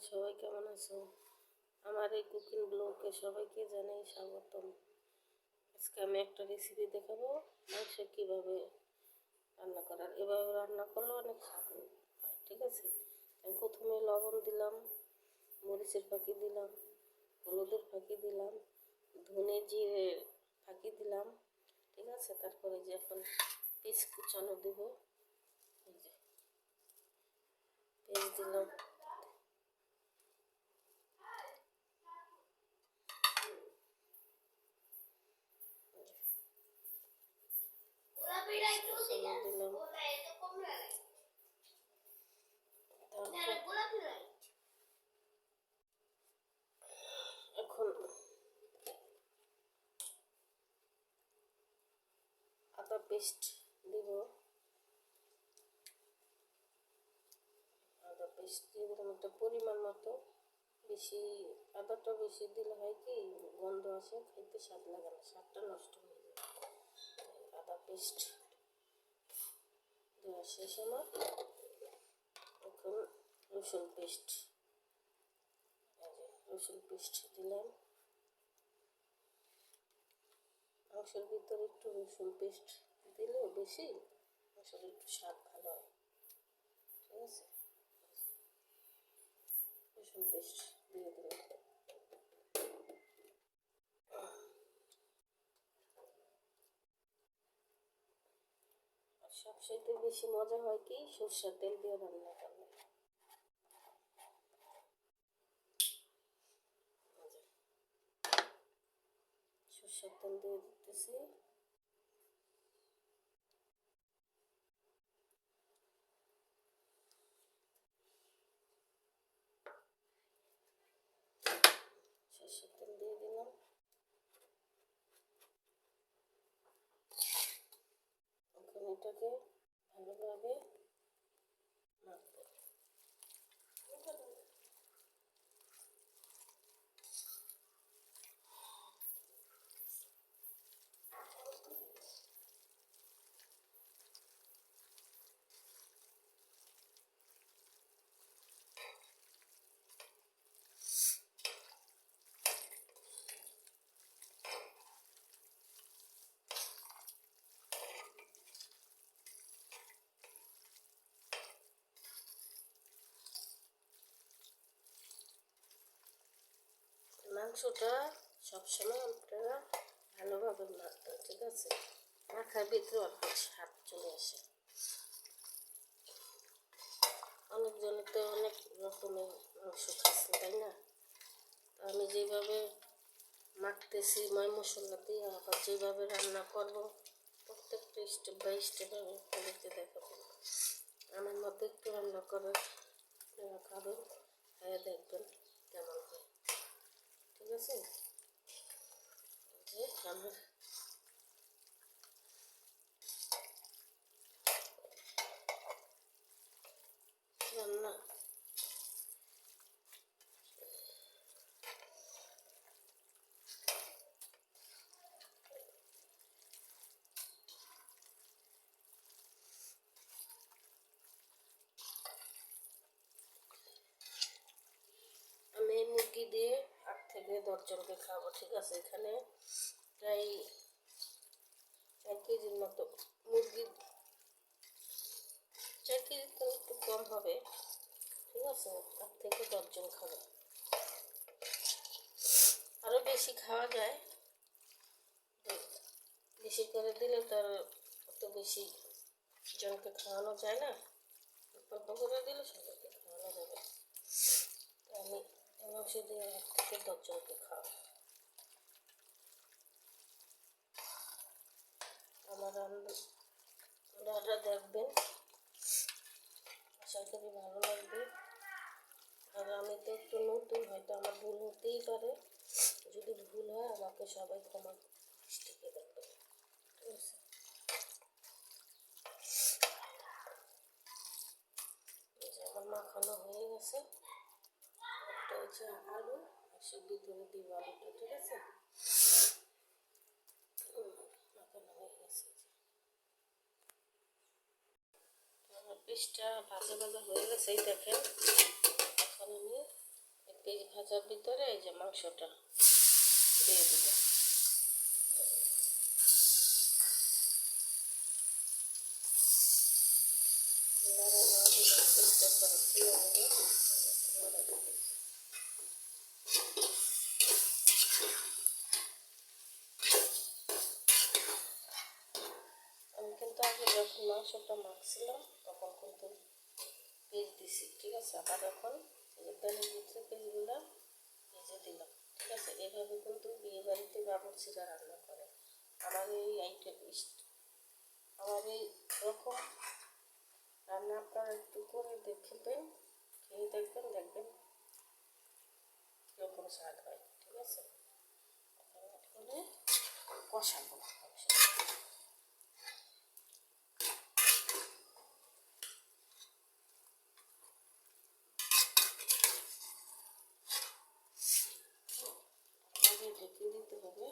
সবাই কেমন আছো? আমার এই কুকিং ব্লগে সবাইকে জানাই স্বাগতম। আজকে আমি একটা রেসিপি দেখাবো মাংস কীভাবে রান্না করার। এভাবে রান্না করলে অনেক স্বাদ হয়, ঠিক আছে? আমি প্রথমে লবণ দিলাম, মরিচের ফাঁকি দিলাম, হলুদের ফাঁকি দিলাম, ধনে জিরে ফাঁকি দিলাম, ঠিক আছে? তারপরে যে এখন পেঁয়াজ কুচানো দেবো, এই যে পেঁয়াজ দিলাম, দিলাম। এখন আদা পেস্ট দিব, আদা পেস্ট দিয়ে দিলাম একটা পরিমাণ মতো। বেশি আদাটা বেশি দিলে হয় কি গন্ধ আসে, খাইতে স্বাদ লাগে না, স্বাদটা নষ্ট হয়ে যায়। আদা পেস্ট দেওয়া শেষ আমার। এখন রসুন পেস্ট, রসুন পেস্ট দিলাম। মাংসের ভিতরে একটু রসুন পেস্ট দিলে বেশি মাংসের একটু স্বাদ ভালো হয়, ঠিক আছে? রসুন পেস্ট দিয়ে দিলাম। আর সবচেয়ে বেশি মজা হয় কি সরষের তেল দিয়ে রান্না করলে। সরষের তেল দিয়ে দিতেছি। সরষের তেল দিয়ে দিলাম। এখন এটাকে ভালোভাবে মাখবো। মাংসটা সবসময় আপনারা ভালোভাবে মাখবেন, ঠিক আছে? মাখার ভিতরে অর্ধেক স্বাদ চলে আসে। অনেকজনে তো অনেক রকমের মাংস খাচ্ছে, তাই না? আমি যেভাবে মাখতেছি ময় মশলা দিয়ে, আবার যেভাবে রান্না করবো প্রত্যেকটা স্টেপ বাই স্টেপ আমি আপনাদেরকে দেখাবো। আমার মতো একটু রান্না করে খাবেন, খাইয়ে দেখবেন কেমন হয়, ঠিক আছে? যে আমার রান্না আমি মুরগি দিয়ে 8 থেকে 10 জনকে খাবো, ঠিক আছে? এখানে প্রায় 4 কেজির মতো মুরগি, 4 কেজি তো একটু কম হবে, ঠিক আছে? 8 থেকে 10 জন খাবে। আরও বেশি খাওয়া যায়, বেশি করে দিলে তার অত বেশি জনকে খাওয়ানো যায় না, অল্প করে দিলে সবাইকে খাওয়ানো যাবে। আমি মাংস দিয়ে 8 থেকে 10 জনকে খাওয়াবো। আমার রান্নাটা দেখবেন, আশা করি ভালো লাগবে। আর আমি তো একটু নতুন, হয়তো আমার ভুল হতেই পারে, যদি ভুল হয় আমাকে সবাই ক্ষমা দৃষ্টিতে দেখবেন, ঠিক আছে? এই যে আমার মাখানো হয়ে গেছে। একটা হচ্ছে আলু, সে ভিতরে দিব আলুটা, ঠিক আছে? মাখানো হয়ে গেছে। আমার পিসটা ভাজা ভাজা হয়ে গেছে, এই দেখেন। এখন আমি ভাজার ভিতরে এই যে মাংসটা দিয়ে দিব। আমি কিন্তু আগে যখন মাংসটা মাখছিলাম তখন কিন্তু পেঁয়াজ দিছি, ঠিক আছে। আবার এখন তেলের ভিতরে পেঁয়াজগুলো ভেজে দিলাম, ঠিক আছে। এভাবে কিন্তু বিয়ে বাড়িতে বাবুর্চিরা রান্না করে। আমার এই আমার এই রকম রান্না আপনারা একটু করে দেখবেন, খেয়ে দেখবেন কীরকম স্বাদ হয়, ঠিক আছে। এখন কষাবো ঢেকে দিতে হবে,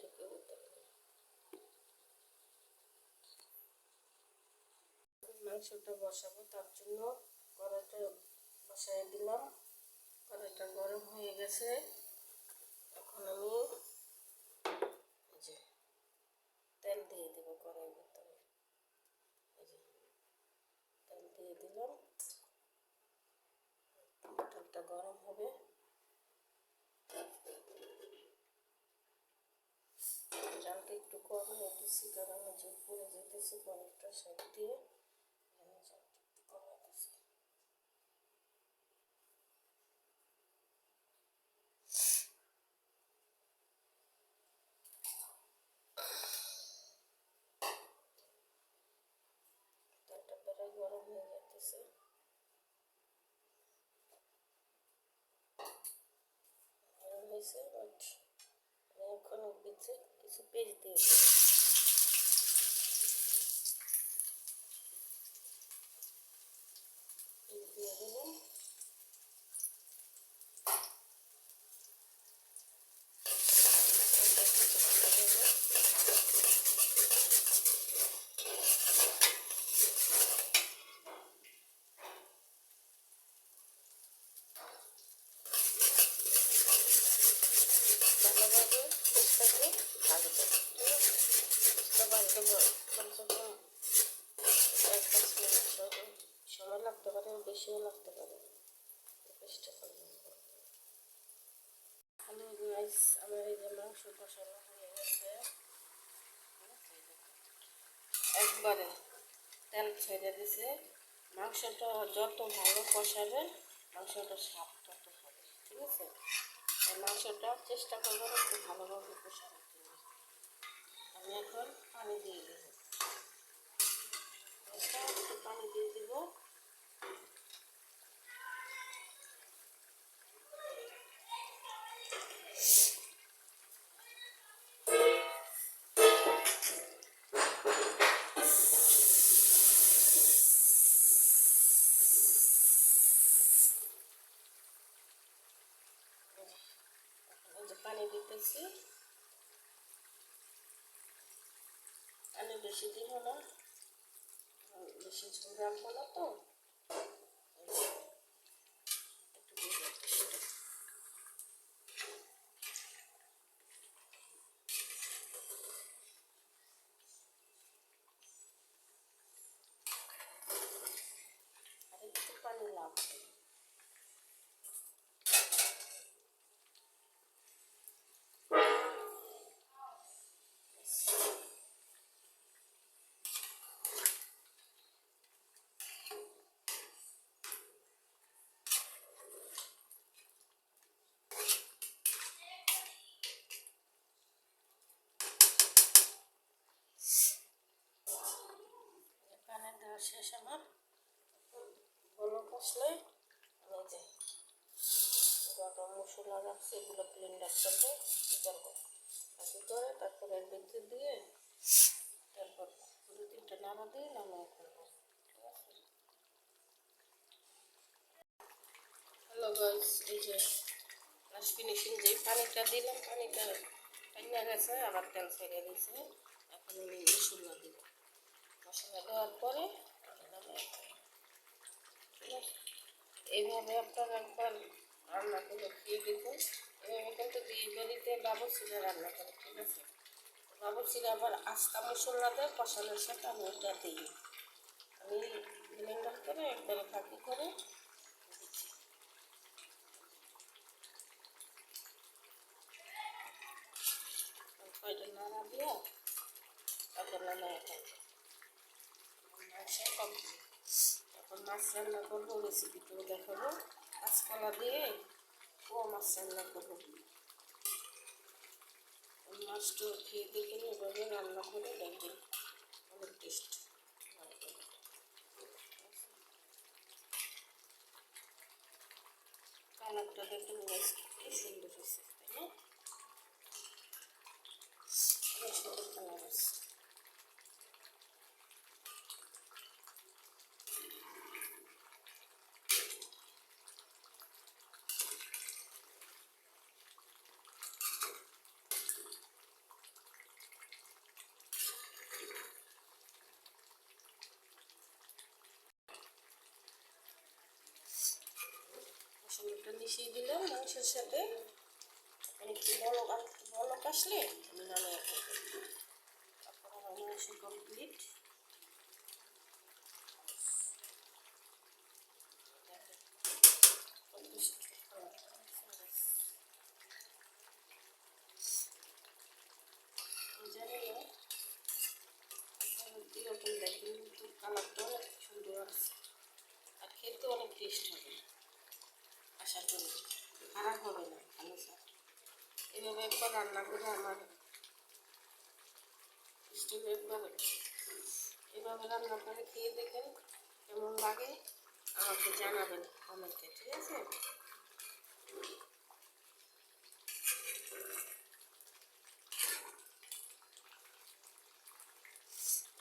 ঢেকে দিতে হবে। মাংসটা বসাবো, তার জন্য কড়াইটা বসাই দিলাম। কড়াইটা গরম হয়ে গেছে। এখন আমি তেল দিয়ে দেব কড়াইয়ের ভিতরে। তেল দিয়ে দিলাম, তেলটা গরম হবে। জালটা একটু কম হয়ে দিচ্ছি কারণ যে পড়ে যেতেছে পনিরটা সাইড দিয়ে। তেলটা প্রায় গরম হয়ে যেতেছে। গরম হয়েছে, বাট আমি এখন এর ভিতরে কিছু পেঁয়াজ দিয়ে দেবো। দিয়ে দিলাম। ভালোভাবে পেঁয়াজটাকে ভাজবো, ঠিক আছে। পেঁয়াজটা ভাজবো কমসে কম 1-5 মিনিট সময় লাগতে পারে, বেশিও লাগতে পারে। পেঁয়াজটা করবো। হ্যালো গাইস, আমার এই যে মাংস কষানো হয়ে গেছে। একবারে তেল ছেড়ে দিছে। মাংসটা যত ভালো কষাবেন মাংসটা স্বাদ তত হবে, ঠিক আছে। মাংসটা চেষ্টা করবেন একটু ভালোভাবে কষানোর জন্য। আমি এখন পানি দিয়ে দেবো, একটু পানি দিয়ে দিব। পানি দিতেছি, পানি বেশি দিব না, বেশি ঝোল রাখবো না তো। আর একটু পানি লাগবে। পানি দেওয়া শেষ আমার। বলক আসলে আমি যে যত মশলা রাখছি এগুলো ব্লেন্ডার করবো, কী করবো করে তারপরে এর ভিতরে দিয়ে তারপর 2-3টা নাড়া দিয়ে নামিয়ে ফেলবো, ঠিক আছে। হ্যালো গাইস, এই যে লাস্ট ফিনিশিং যে পানিটা দিলাম, পানিটা টাইনা গেছে, আবার তেল ছেড়ে দিয়েছে। এখন আমি মশলা দিব। মশলা দেওয়ার পরে এইভাবে আপনারা একবার রান্না করে খেয়ে দেখুন। এভাবে কিন্তু বিয়ে বাড়িতে বাবুর্চিরা রান্না করে, ঠিক আছে? বাবুর্চিরা আবার আস্তা মশলা দেয় কষানোর সাথে, আমি ওটা দিই। আমি ব্লেন্ডার করে একবারে ফাঁকি করে দিচ্ছি। কয়টা নাড়া দিয়া তারপর নাড়া খাবো। মাংস কমপ্লিট। এখন মাছ রান্না করবো, রেসিপিটাও দেখাবো। কাঁচকলা দিয়ে মাছ রান্না করবো। মাছটা খেয়ে দেখুন, এভাবে রান্না করে দেখবেন, অনেক টেস্ট। কালারটা দেখুন কি সুন্দর হয়েছে, তাই না? অনেক সুন্দর কালার আছে। মশলাটা মিশিয়ে দিলাম মাংসের সাথে। একটু বলক আসলে আমি নামিয়ে ফেলবো। তারপর আমার মাংস কমপ্লিট। জানি না কীরকম দেখবেন, কিন্তু কালারটা অনেক সুন্দর আছে আর খেতে অনেক টেস্ট হবে, আশা করি খারাপ হবে না। ভালো স্যার, এভাবে একবার রান্না করে আমার স্টিম একবার এভাবে রান্না করে খেয়ে দেখেন কেমন লাগে, আমাকে জানাবেন কমেন্টে, ঠিক আছে?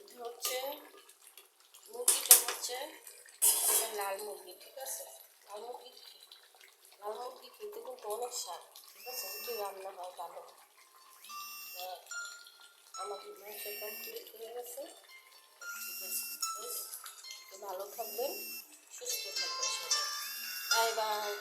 এটা হচ্ছে মুরগিটা হচ্ছে লাল মুরগি, ঠিক আছে? লাল মুরগি খেতে কিন্তু অনেক স্বাদ, ঠিক আছে? যদি রান্না হয় ভালো। আমাদের মাংস কমপ্লিট হয়ে গেছে, ঠিক আছে? ভালো থাকবেন, সুস্থ থাকবেন সবাই। Bye bye.